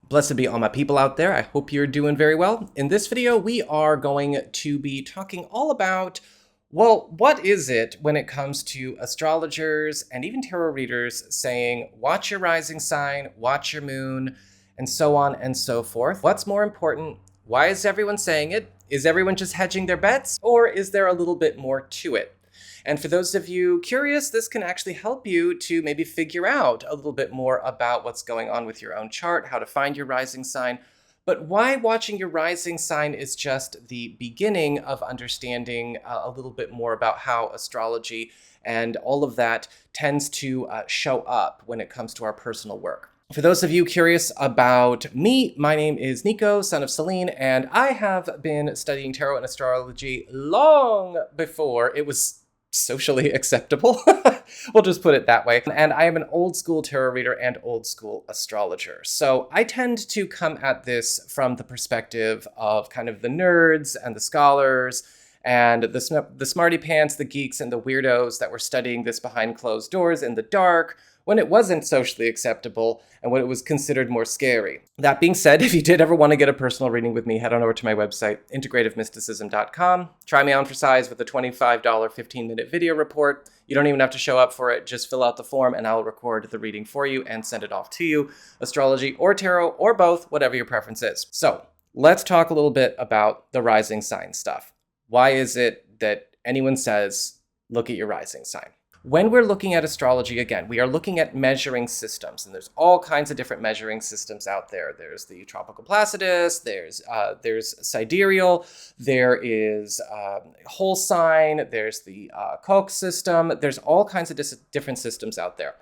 Blessed be all my people out there. I hope you're doing very well. In this video, we are going to be talking all about, well, what is it when it comes to astrologers and even tarot readers saying, watch your rising sign, watch your moon, and so on and so forth. What's more important? Why is everyone saying it? Is everyone just hedging their bets? Or is there a little bit more to it? And for those of you curious, this can actually help you to maybe figure out a little bit more about what's going on with your own chart, how to find your rising sign, but why watching your rising sign is just the beginning of understanding a little bit more about how astrology and all of that tends to show up when it comes to our personal work. For those of you curious about me, my name is Nico, son of Celine, and I have been studying tarot and astrology long before it was socially acceptable. We'll just put it that way. And I am an old school tarot reader and old school astrologer. So I tend to come at this from the perspective of kind of the nerds and the scholars and the smarty pants, the geeks and the weirdos that were studying this behind closed doors in the dark when it wasn't socially acceptable and when it was considered more scary. That being said, if you did ever want to get a personal reading with me, head on over to my website, integrativemysticism.com. Try me on for size with a $25 15-minute video report. You don't even have to show up for it. Just fill out the form and I'll record the reading for you and send it off to you. Astrology or tarot or both, whatever your preference is. So let's talk a little bit about the rising sign stuff. Why is it that anyone says, look at your rising sign? When we're looking at astrology, again, we are looking at measuring systems, and there's all kinds of different measuring systems out there. There's the tropical Placidus, there's sidereal, there is whole sign, there's the Koch system. There's all kinds of different systems out there.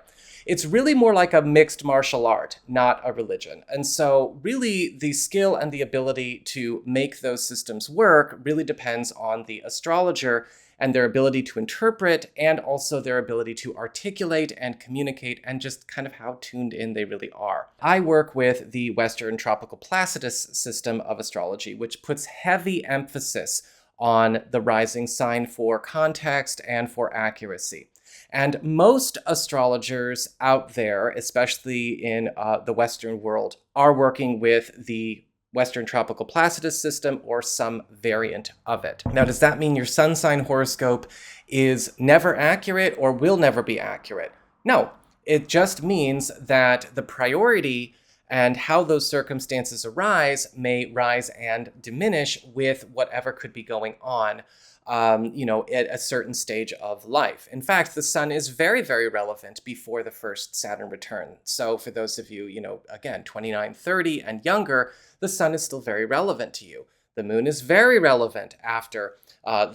It's really more like a mixed martial art, not a religion. And so really the skill and the ability to make those systems work really depends on the astrologer and their ability to interpret and also their ability to articulate and communicate and just kind of how tuned in they really are. I work with the Western Tropical Placidus system of astrology, which puts heavy emphasis on the rising sign for context and for accuracy. And most astrologers out there, especially in the Western world, are working with the Western Tropical Placidus system or some variant of it. Now, does that mean your sun sign horoscope is never accurate or will never be accurate? No, it just means that the priority and how those circumstances arise may rise and diminish with whatever could be going on at a certain stage of life. In fact, the sun is very, very relevant before the first Saturn return. So for those of you, again, 29, 30 and younger, the sun is still very relevant to you. The moon is very relevant after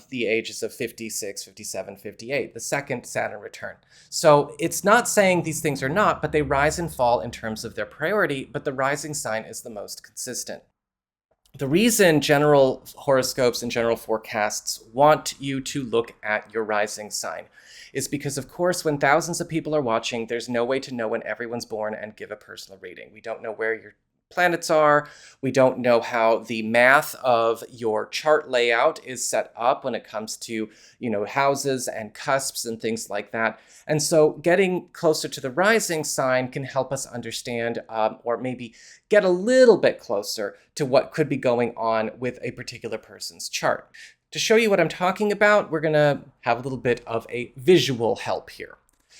the ages of 56, 57, 58, the second Saturn return. So it's not saying these things are not, but they rise and fall in terms of their priority, but the rising sign is the most consistent. The reason general horoscopes and general forecasts want you to look at your rising sign is because, of course, when thousands of people are watching, there's no way to know when everyone's born and give a personal reading. We don't know where your planets are. We don't know how the math of your chart layout is set up when it comes to, houses and cusps and things like that. And so getting closer to the rising sign can help us understand or maybe get a little bit closer to what could be going on with a particular person's chart. To show you what I'm talking about, we're going to have a little bit of a visual help here.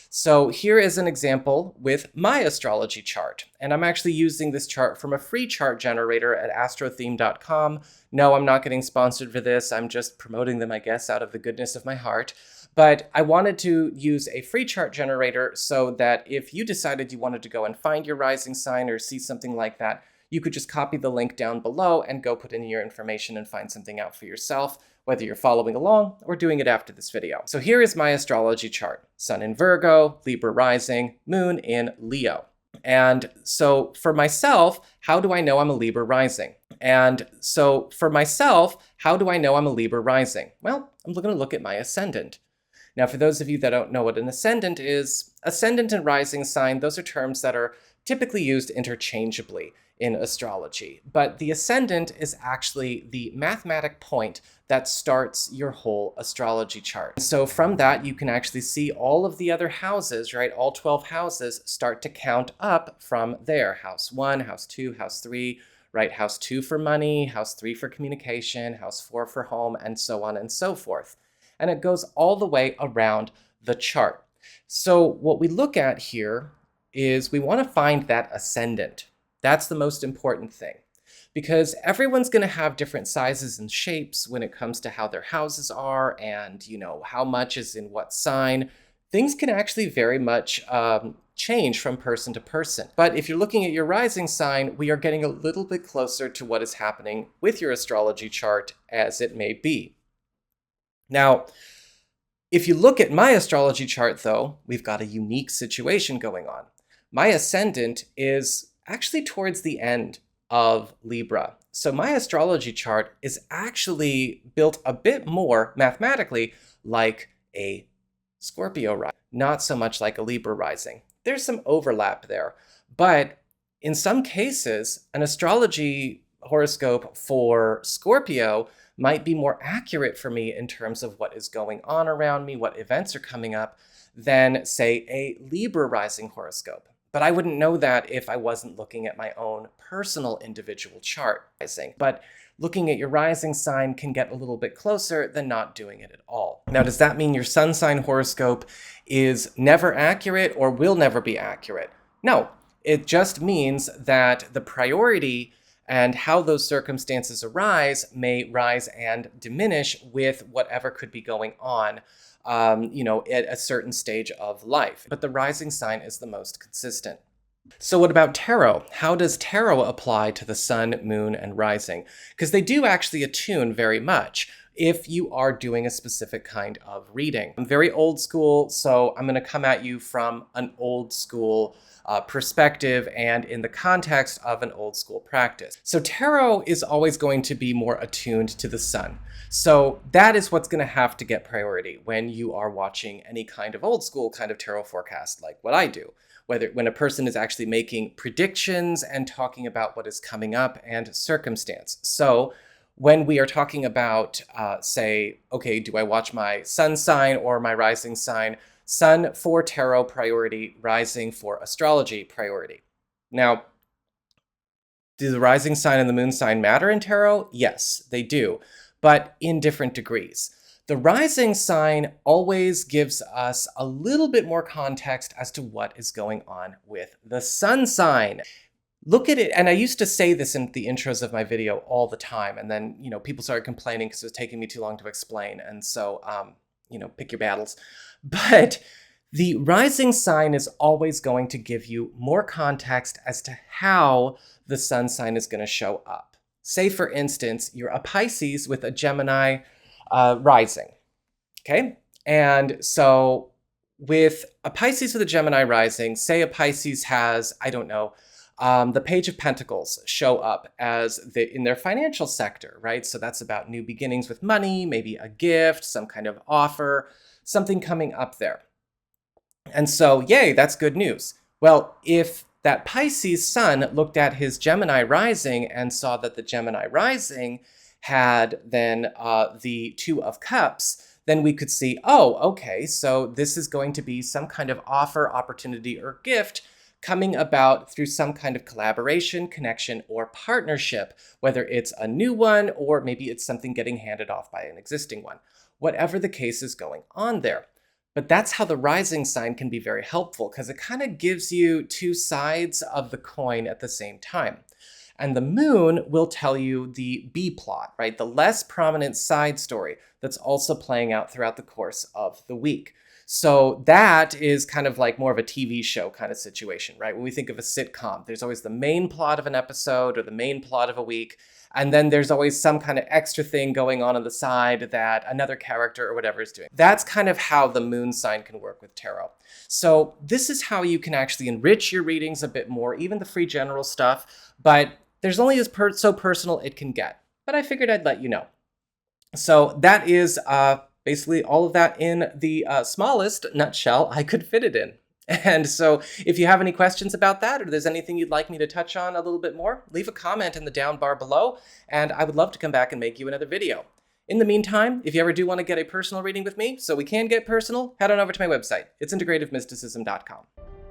So here is an example with my astrology chart. And I'm actually using this chart from a free chart generator at astrotheme.com. No, I'm not getting sponsored for this. I'm just promoting them, I guess, out of the goodness of my heart. But I wanted to use a free chart generator so that if you decided you wanted to go and find your rising sign or see something like that, you could just copy the link down below and go put in your information and find something out for yourself, whether you're following along or doing it after this video. So here is my astrology chart. Sun in Virgo, Libra rising, moon in Leo. And so for myself, how do I know I'm a Libra rising? And so for myself, how do I know I'm a Libra rising? Well, I'm going to look at my ascendant. Now, for those of you that don't know what an ascendant is, ascendant and rising sign, those are terms that are typically used interchangeably in astrology. But the ascendant is actually the mathematic point that starts your whole astrology chart. So from that, you can actually see all of the other houses, right? All 12 houses start to count up from there. House 1, house 2, house 3, right? House 2 for money, house 3 for communication, house 4 for home, and so on and so forth. And it goes all the way around the chart. So what we look at here is we want to find that ascendant. That's the most important thing, because everyone's going to have different sizes and shapes when it comes to how their houses are and, how much is in what sign. Things can actually very much change from person to person. But if you're looking at your rising sign, we are getting a little bit closer to what is happening with your astrology chart as it may be. Now, if you look at my astrology chart, though, we've got a unique situation going on. My ascendant is actually towards the end of Libra. So my astrology chart is actually built a bit more mathematically like a Scorpio rising, not so much like a Libra rising. There's some overlap there, but in some cases, an astrology horoscope for Scorpio might be more accurate for me in terms of what is going on around me, what events are coming up, than, say, a Libra rising horoscope. But I wouldn't know that if I wasn't looking at my own personal individual chart rising. But looking at your rising sign can get a little bit closer than not doing it at all. Now, does that mean your sun sign horoscope is never accurate or will never be accurate? No, it just means that the priority and how those circumstances arise may rise and diminish with whatever could be going on at a certain stage of life. But the rising sign is the most consistent. So what about tarot? How does tarot apply to the sun, moon, and rising? Because they do actually attune very much if you are doing a specific kind of reading. I'm very old school, so I'm going to come at you from an old school perspective and in the context of an old school practice. So tarot is always going to be more attuned to the sun. So that is what's going to have to get priority when you are watching any kind of old school kind of tarot forecast like what I do. When a person is actually making predictions and talking about what is coming up and circumstance. So when we are talking about, say, okay, do I watch my sun sign or my rising sign? Sun for tarot priority, rising for astrology priority. Now, do the rising sign and the moon sign matter in tarot? Yes, they do, but in different degrees. The rising sign always gives us a little bit more context as to what is going on with the sun sign. Look at it, and I used to say this in the intros of my video all the time, and then, people started complaining because it was taking me too long to explain, and so, pick your battles. But the rising sign is always going to give you more context as to how the sun sign is going to show up. Say, for instance, you're a Pisces with a Gemini rising, okay? And so with a Pisces with a Gemini rising, say a Pisces has, the Page of Pentacles show up as in their financial sector, right? So that's about new beginnings with money, maybe a gift, some kind of offer, something coming up there. And so, yay, that's good news. Well, if that Pisces sun looked at his Gemini rising and saw that the Gemini rising had then the Two of Cups, then we could see, oh, okay, so this is going to be some kind of offer, opportunity, or gift coming about through some kind of collaboration, connection, or partnership, whether it's a new one or maybe it's something getting handed off by an existing one, whatever the case is going on there. But that's how the rising sign can be very helpful, because it kind of gives you two sides of the coin at the same time. And the moon will tell you the B plot, right? The less prominent side story that's also playing out throughout the course of the week. So that is kind of like more of a TV show kind of situation, right? When we think of a sitcom, there's always the main plot of an episode or the main plot of a week. And then there's always some kind of extra thing going on the side that another character or whatever is doing. That's kind of how the moon sign can work with tarot. So this is how you can actually enrich your readings a bit more, even the free general stuff. But there's only so personal it can get. But I figured I'd let you know. So that is basically all of that in the smallest nutshell I could fit it in. And so if you have any questions about that, or there's anything you'd like me to touch on a little bit more, leave a comment in the down bar below, and I would love to come back and make you another video. In the meantime, if you ever do want to get a personal reading with me, so we can get personal, head on over to my website. It's integrativemysticism.com.